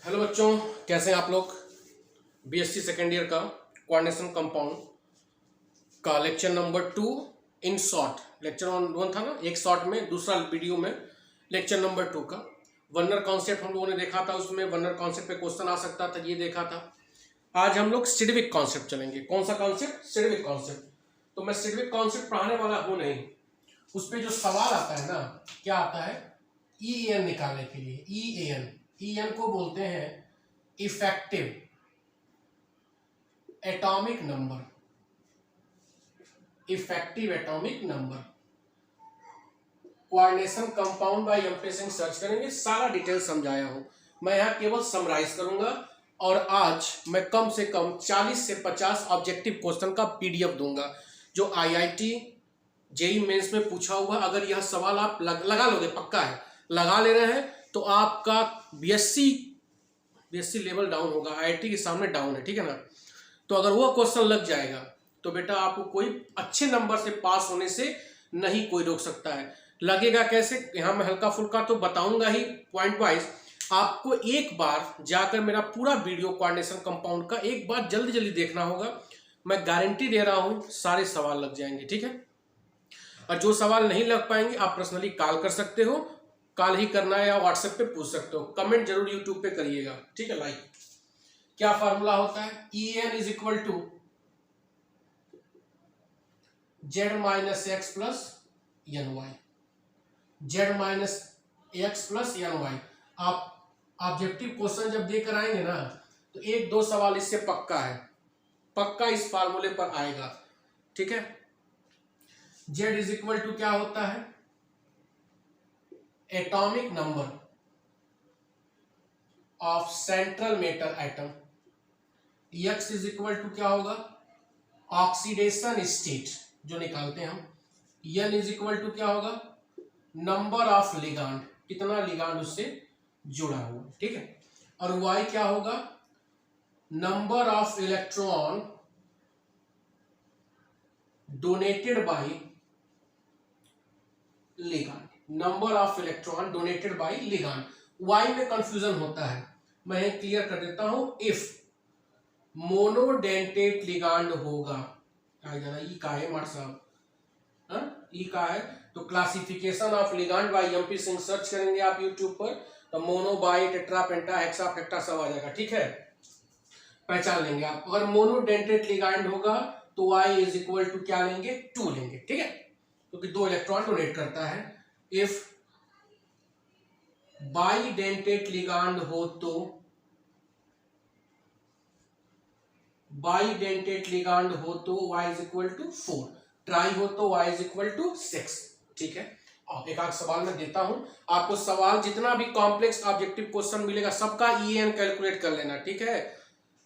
Hello बच्चों, कैसे हैं आप लोग। बीएससी सेकेंड ईयर का कोऑर्डिनेशन कंपाउंड का lecture number 2 in short. Lecture 1 था ना, एक शॉर्ट में, दूसरा वीडियो में लेक्चर नंबर 2 का वर्नर कॉन्सेप्ट हम लोगों ने देखा था। उसमें वर्नर कॉन्सेप्ट पे क्वेश्चन आ सकता था, ये देखा था। आज हम लोग सिडविक कॉन्सेप्ट चलेंगे। कौन सा कॉन्सेप्ट? Sidgwick concept. तो मैं सिडविक कॉन्सेप्ट पढ़ाने वाला हूँ नहीं, उस पर जो सवाल आता है ना, क्या आता है, ई एन निकालने के लिए। ई एन को बोलते हैं effective atomic number. Effective atomic number coordination compound bye M P Singh search करेंगे, सारा डिटेल समझाया हूं। मैं यहां केवल समराइज करूंगा और आज मैं कम से कम 40 से 50 ऑब्जेक्टिव क्वेश्चन का पीडीएफ दूंगा जो आईआईटी जेई मेंस में पूछा हुआ। अगर यह सवाल आप लगा लोगे, पक्का है, लगा ले रहे हैं, तो आपका बीएससी लेवल डाउन होगा, आईआईटी के सामने डाउन है, ठीक है ना। तो अगर वो क्वेश्चन लग जाएगा तो बेटा आपको कोई अच्छे नंबर से पास होने से नहीं कोई रोक सकता है। लगेगा कैसे, यहां मैं हल्का फुल्का तो बताऊंगा ही पॉइंट वाइज। आपको एक बार जाकर मेरा पूरा वीडियो कोऑर्डिनेशन कंपाउंड का एक बार जल्दी जल्दी देखना होगा। मैं गारंटी दे रहा हूं सारे सवाल लग जाएंगे, ठीक है। और जो सवाल नहीं लग पाएंगे आप पर्सनली कॉल कर सकते हो, कॉल ही करना है या व्हाट्सएप पे पूछ सकते हो। कमेंट जरूर यूट्यूब पे करिएगा, ठीक है। लाइक क्या फार्मूला होता है, E N is equal to Z minus X plus N Y. Z minus X plus N Y. आप ऑब्जेक्टिव क्वेश्चन जब देकर आएंगे ना, तो एक दो सवाल इससे पक्का है, पक्का इस फार्मूले पर आएगा, ठीक है। जेड इज इक्वल टू क्या होता है, atomic number of central metal atom. X is equal to क्या होगा, ऑक्सीडेशन स्टेट जो निकालते हैं हम। एन इज इक्वल टू क्या होगा, नंबर ऑफ लिगांड, कितना लिगांड उससे जुड़ा हुआ, ठीक है। और वाई क्या होगा, number of electron donated by ligand. Number of electron donated by ligand. Y में कंफ्यूजन होता है, मैं क्लियर कर देता हूं। इफ मोनोडेंटेट लिगांड होगा, ई का है मार साहब, ई का है, तो classification of ligand by M P Singh search करेंगे आप यूट्यूब पर, तो mono bi tetra penta hexa hepta सब आ जाएगा, ठीक है, पहचान लेंगे आप। अगर मोनोडेंटेट लिगांड होगा तो y इज इक्वल टू क्या लेंगे, 2 लेंगे, ठीक है, क्योंकि 2 इलेक्ट्रॉन डोनेट करता है। इफ बाईडेंटेट लिगांड हो तो, बाईडेंटेट लिगांड हो तो y is equal to 4, tri हो तो y इज इक्वल टू 6, ठीक है। अब एक आध सवाल मैं देता हूं आपको। सवाल जितना भी कॉम्प्लेक्स ऑब्जेक्टिव क्वेश्चन मिलेगा सबका ई.एन. कैलकुलेट कर लेना, ठीक है।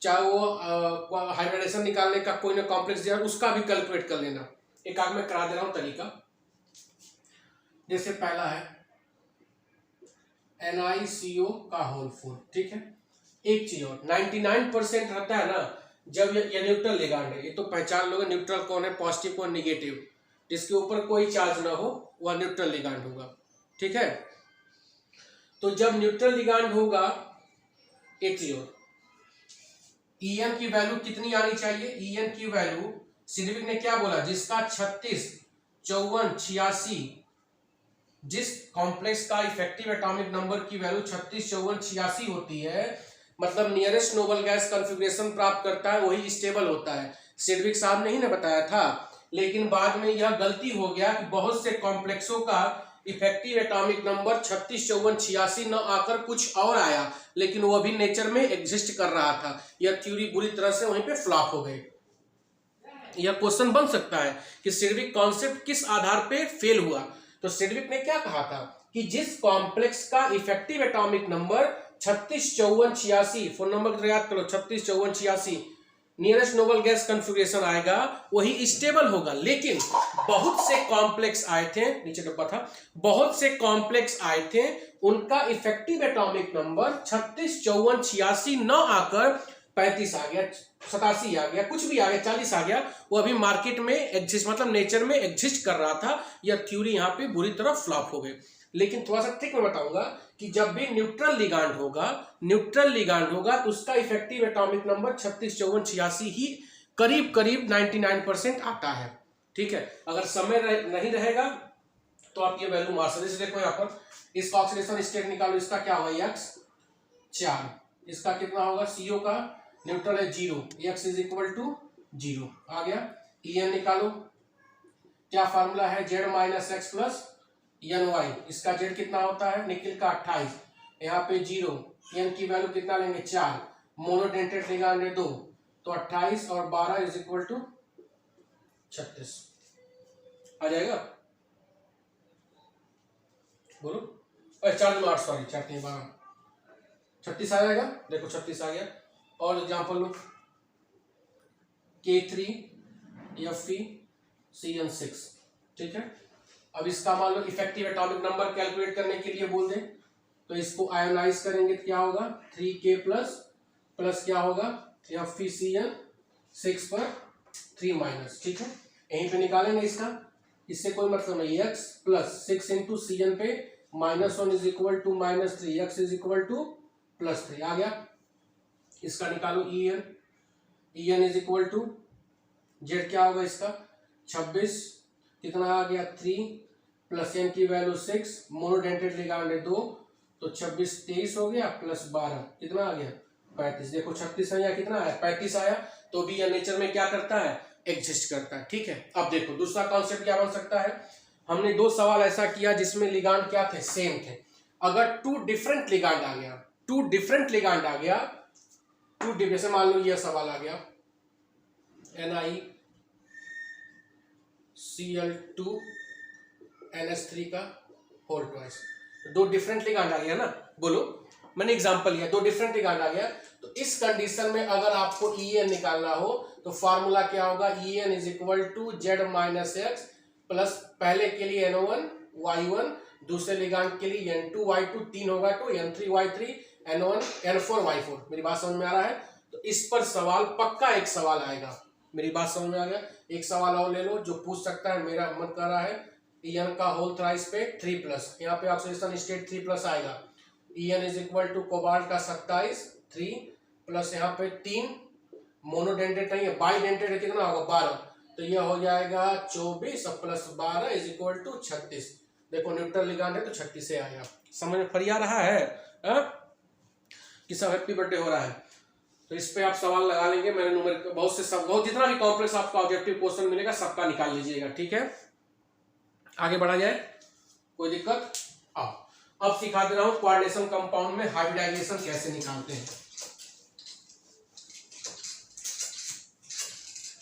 चाहे वो हाइब्रिडेशन निकालने का कोई ना कॉम्प्लेक्स दिया उसका भी कैलकुलेट कर लेना। एक आध मैं करा दे रहा हूं तरीका। जैसे पहला है NiCO का होल 4, ठीक है। एक चीज और 99% रहता है ना जब ये न्यूट्रल लिगांड है, ये तो पहचान लोगे न्यूट्रल कौन है, पॉजिटिव कौन, निगेटिव। जिसके ऊपर कोई चार्ज ना हो वह न्यूट्रल लिगांड होगा, ठीक है। तो जब न्यूट्रल लिगांड होगा, एक चीज और, ईएन की वैल्यू कितनी आनी चाहिए, ईएन की वैल्यू सिडविक ने क्या बोला, जिसका 36, 54, 86, जिस कॉम्प्लेक्स का इफेक्टिव एटॉमिक नंबर की वैल्यू 36, 54, 86 होती है, मतलब नियरेस्ट नोबल गैस कॉन्फ़िगरेशन प्राप्त करता है, वही स्टेबल होता है। सिडविक साहब ने ही ना बताया था, लेकिन बाद में यह गलती हो गया कि बहुत से कॉम्प्लेक्सों का इफेक्टिव एटॉमिक नंबर 36, 54, 86 न आकर कुछ और आया, लेकिन वो भी नेचर में एग्जिस्ट कर रहा था। यह थ्योरी बुरी तरह से वहीं पे फ्लॉप हो गई। यह क्वेश्चन बन सकता है कि सिडविक कॉन्सेप्ट किस आधार पे फेल हुआ। तो सिडविक ने क्या कहा था कि जिस कॉम्प्लेक्स का effective atomic number 36, 54, 86, phone number याद करो, 36, 54, 86, नियरेस्ट नोबल गैस कॉन्फ़िगरेशन आएगा, वही स्टेबल होगा। लेकिन बहुत से कॉम्प्लेक्स आए थे, नीचे डब्बा था, बहुत से कॉम्प्लेक्स आए थे, उनका इफेक्टिव एटॉमिक नंबर 36, 54, 86 न आकर 35 आ गया, 87 आ गया, कुछ भी आ गया, 40 आ गया, वो अभी मार्केट में एग्जिस्ट, मतलब नेचर में एग्जिस्ट कर रहा था। यह थ्योरी यहाँ पे बुरी तरह फ्लॉप हो गई। लेकिन थोड़ा सा ट्रिक मैं बताऊंगा कि जब भी न्यूट्रल लिगांड होगा तो उसका इफेक्टिव एटॉमिक नंबर 36, 54, 86 ही करीब करीब 99% आता है। ठीक है, अगर समय नहीं रहेगा तो आप ये वैल्यू मार सकते। जैसे देखो यहाँ पर इसका ऑक्सीडेशन स्टेट निकालो, इसका क्या होगा x 4, इसका कितना होगा CO का न्यूट्रल है 0, x इज इक्वल टू 0 आ गया। En निकालो, क्या फार्मूला है Z minus X plus NY, इसका Z कितना होता है निकिल का 28, यहाँ पे 0, n की वैल्यू कितना लेंगे 4, मोनोडेंटेट लिगांड 2, तो 28 और 12 इज इक्वल टू 36 आ जाएगा। बोलो, अरे 4 8 सॉरी 4 3 12 36 आ जाएगा। देखो 36 आ गया। और एग्जाम्पल लो K3Fe(CN6), ठीक है। अब इसका मान लो इफेक्टिव एटॉमिक नंबर कैलकुलेट करने के लिए बोल दें तो इसको आयोनाइज करेंगे तो क्या होगा 3K प्लस क्या होगा Fe(CN6) पर 3 माइनस, ठीक है। यहीं पे निकालेंगे इसका, इससे कोई मतलब नहीं। x प्लस 6 इंटू CN पे -1 is equal to -3, x is equal to +3 आ गया। इसका निकालो En is equal to Z क्या होगा इसका 26, कितना आ गया 3 प्लस n की वैल्यू 6, मोनोडेंटेट लिगांड 2, तो 26 23 हो गया प्लस 12 कितना आ गया 35। देखो 36 है या कितना आया 35 आया, तो भी यह नेचर में क्या करता है एग्जिस्ट करता है। ठीक है, अब देखो दूसरा कॉन्सेप्ट क्या बन सकता है। हमने 2 सवाल ऐसा किया जिसमें लिगांड क्या थे सेम थे। अगर 2 डिफरेंट लिगांड आ गया, 2 डिफरेंट लिगांड आ गया, 2 जैसे मान लो यह सवाल आ गया NiCl2NH3 का होल ट्वाइस, 2 डिफरेंट लिगांड आ गया ना। बोलो, मैंने एग्जांपल लिया 2 डिफरेंट लिगांड आ गया, तो इस कंडीशन में अगर आपको En निकालना हो तो फार्मूला क्या होगा En is equal to Z minus X plus पहले के लिए N1 Y1, दूसरे लिगांड के लिए N2 Y2, 3 होगा तो N3 Y3 N1 N4 Y4। मेरी बात समझ में आ रहा है। तो इस पर सवाल पक्का एक सवाल आएगा। मेरी बात समझ में आ गया। एक सवाल और ले लो जो पूछ सकता है, मेरा मन कर रहा है En का होल थ्राइस पे 3 प्लस, यहाँ पे ऑक्सीडेशन स्टेट 3 प्लस आएगा। En is equal to cobalt का 27 3 प्लस यहाँ पे 3, मोनोडेंटेट नहीं है बाइडेंटेट है, कितना होगा 12, तो यह हो जाएगा 24 प्लस 12 इज इक्वल टू 36। देखो न्यूट्रल लिगांड है तो 36 से आया। समझ में फरिया रहा है कि सब हैप्पी बर्थडे हो रहा है। तो इस पे आप सवाल लगा लेंगे। मैंने नंबर बहुत से सब बहुत जितना भी कॉम्प्लेक्स आपका ऑब्जेक्टिव क्वेश्चन मिलेगा सबका निकाल लीजिएगा। ठीक है, आगे बढ़ा जाए, कोई दिक्कत। अब सिखा दे रहा हूं कोऑर्डिनेशन कंपाउंड में हाइब्रिडाइजेशन कैसे निकालते हैं।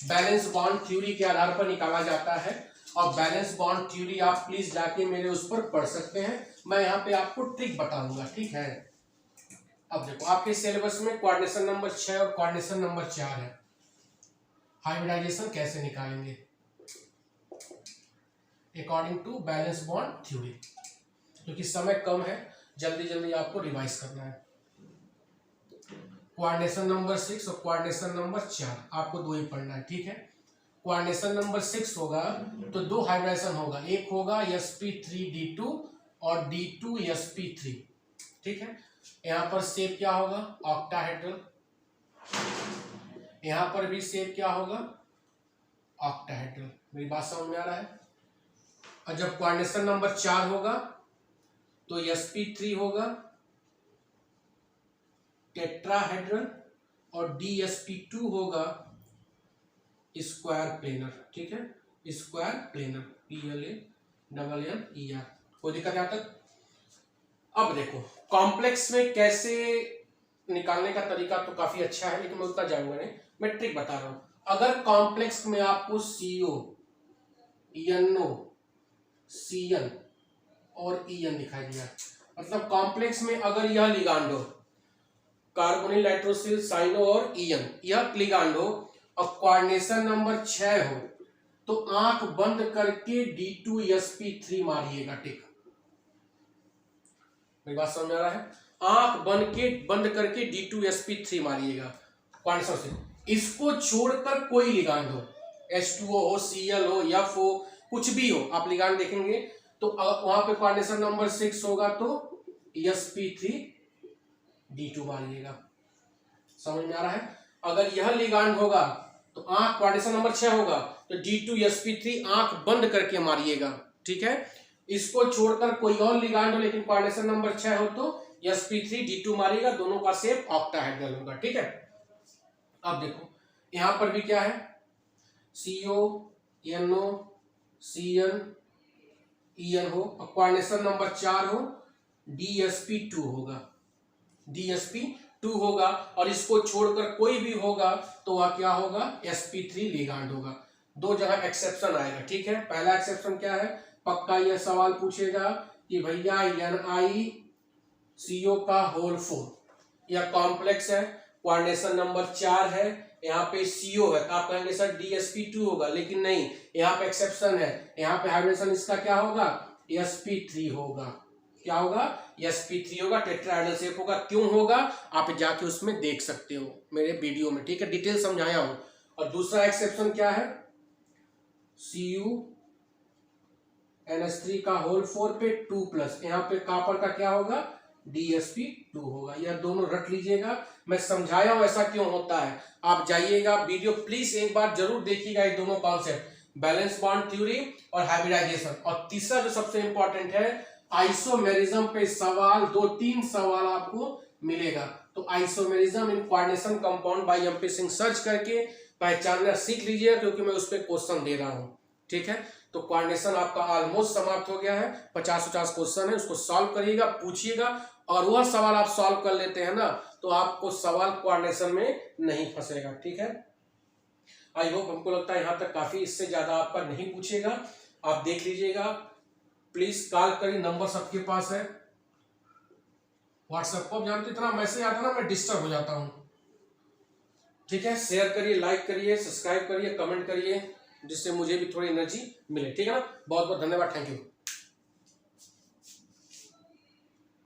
बैलेंस बॉन्ड थ्योरी के आधार पर निकाला जाता है, और बैलेंस बॉन्ड थ्योरी आप प्लीज जाके मेरे उस पर पढ़ सकते हैं। मैं यहाँ पे आपको ट्रिक बताऊंगा, ठीक है। अब देखो आपके सिलेबस में कोऑर्डिनेशन नंबर 6 और कोऑर्डिनेशन नंबर 4 है। हाइब्रिडाइजेशन कैसे निकालेंगे according to balance bond theory, क्योंकि समय कम है, जल्दी जल्दी आपको रिवाइज करना है। कोऑर्डिनेशन नंबर 6 और कोऑर्डिनेशन नंबर 4 आपको 2 ही पढ़ना है, ठीक है। कोऑर्डिनेशन नंबर 6 होगा तो 2 हाइब्रिडाइजेशन होगा, एक होगा sp3d2 और d2sp3, ठीक है। यहाँ पर शेप क्या होगा ऑक्टाहेड्रल, यहाँ पर भी शेप क्या होगा ऑक्टाहेड्रल। मेरी बात समझ में आ रहा है। और जब कोऑर्डिनेशन नंबर 4 होगा तो sp3 होगा टेट्राहेड्रल और dsp2 होगा स्क्वायर प्लेनर, ठीक है, स्क्वायर प्लेनर PLANNER। कोई दिक्कत यहाँ तक। अब देखो कॉम्प्लेक्स में कैसे निकालने का तरीका तो काफी अच्छा है, लेकिन मैं उतना जाऊंगा नहीं, मैं ट्रिक बता रहा हूं। अगर कॉम्प्लेक्स में आपको CO NO CN और EN दिखाई दिया, मतलब कॉम्प्लेक्स में अगर यह लिगांड हो कार्बोनिल नाइट्रोसिल साइनो और EN यह लिगांड हो और कोऑर्डिनेशन नंबर 6 हो, तो आंख बंद करके D2sp3 मारिएगा, टिक। मेरी बात समझ में आ रहा है। आंख बंद करके D2sp3 मारिएगा कोऑर्डिनेशन से। इसको छोड़कर कोई लिगांड हो, H2O हो, Cl हो, F हो, कुछ भी हो, आप लिगांड देखेंगे तो वहां पे कोऑर्डिनेशन नंबर 6 होगा तो sp3d2 मारिएगा। समझ में आ रहा है? अगर यह लिगांड होगा तो आंख कोऑर्डिनेशन नंबर 6 होगा तो d2sp3 आंख बंद करके मारिएगा। ठीक है, इसको छोड़कर कोई और लिगांड हो लेकिन कोऑर्डिनेशन नंबर 6 हो तो sp3d2 मारिएगा। दोनों का शेप ऑक्टाहेड्रल होगा। ठीक है, अब देखो यहां पर भी क्या है, CO NO CN EN हो और कोऑर्डिनेशन नंबर 4 हो DSP2 होगा, DSP2 होगा और इसको छोड़कर कोई भी होगा तो वह क्या होगा, sp3 लिगांड होगा। दो जगह एक्सेप्शन आएगा। ठीक है, पहला एक्सेप्शन क्या है, पक्का यह सवाल पूछेगा कि भैया NiCO का होल 4 यह कॉम्प्लेक्स है, कोऑर्डिनेशन नंबर 4 है, यहाँ पे CO है तो आप कहेंगे सर DSP2 होगा, लेकिन नहीं, यहाँ पे एक्सेप्शन है, यहाँ पे हाइब्रिडेशन इसका क्या होगा, sp3 होगा। क्या होगा, sp3 होगा, टेट्राहेड्रल शेप होगा। क्यों होगा आप जाके उसमें देख सकते हो मेरे वीडियो में। ठीक है, डिटेल समझाया हूं। और दूसरा एक्सेप्शन क्या है, CuNH3 का होल 4 पे 2+, यहाँ पे कॉपर का क्या होगा, DSP2 होगा। यह दोनों रख लीजिएगा, मैं समझाया हूं ऐसा क्यों होता है। आप जाइएगा वीडियो प्लीज एक बार जरूर देखिएगा, ये दोनों कॉन्सेप्ट, बैलेंस बॉन्ड थ्योरी और हाइब्रिडाइजेशन। और तीसरा जो सबसे इंपॉर्टेंट है, आइसोमेरिज्म पे सवाल, 2-3 सवाल आपको मिलेगा। तो isomerism in coordination compound bye M P Singh search करके पहचानना सीख लीजिएगा, क्योंकि मैं उस पर क्वेश्चन दे रहा हूं। ठीक है, तो कोऑर्डिनेशन आपका ऑलमोस्ट समाप्त हो गया है। 50-50 क्वेश्चन है, उसको सॉल्व करिएगा, पूछिएगा, और वह सवाल आप सॉल्व कर लेते हैं ना तो आपको सवाल कोऑर्डिनेशन में नहीं फंसेगा। ठीक है, आई होप, हमको लगता है यहाँ तक काफी, इससे ज्यादा आपका नहीं पूछेगा। आप देख लीजिएगा, प्लीज कॉल करिए, नंबर सबके पास है। व्हाट्सएप को जानते, इतना मैसेज आता ना मैं डिस्टर्ब हो जाता हूँ। ठीक है, शेयर करिए, लाइक करिए, सब्सक्राइब करिए, कमेंट करिए, जिससे मुझे भी थोड़ी एनर्जी मिले। ठीक है ना, बहुत बहुत धन्यवाद, थैंक यू।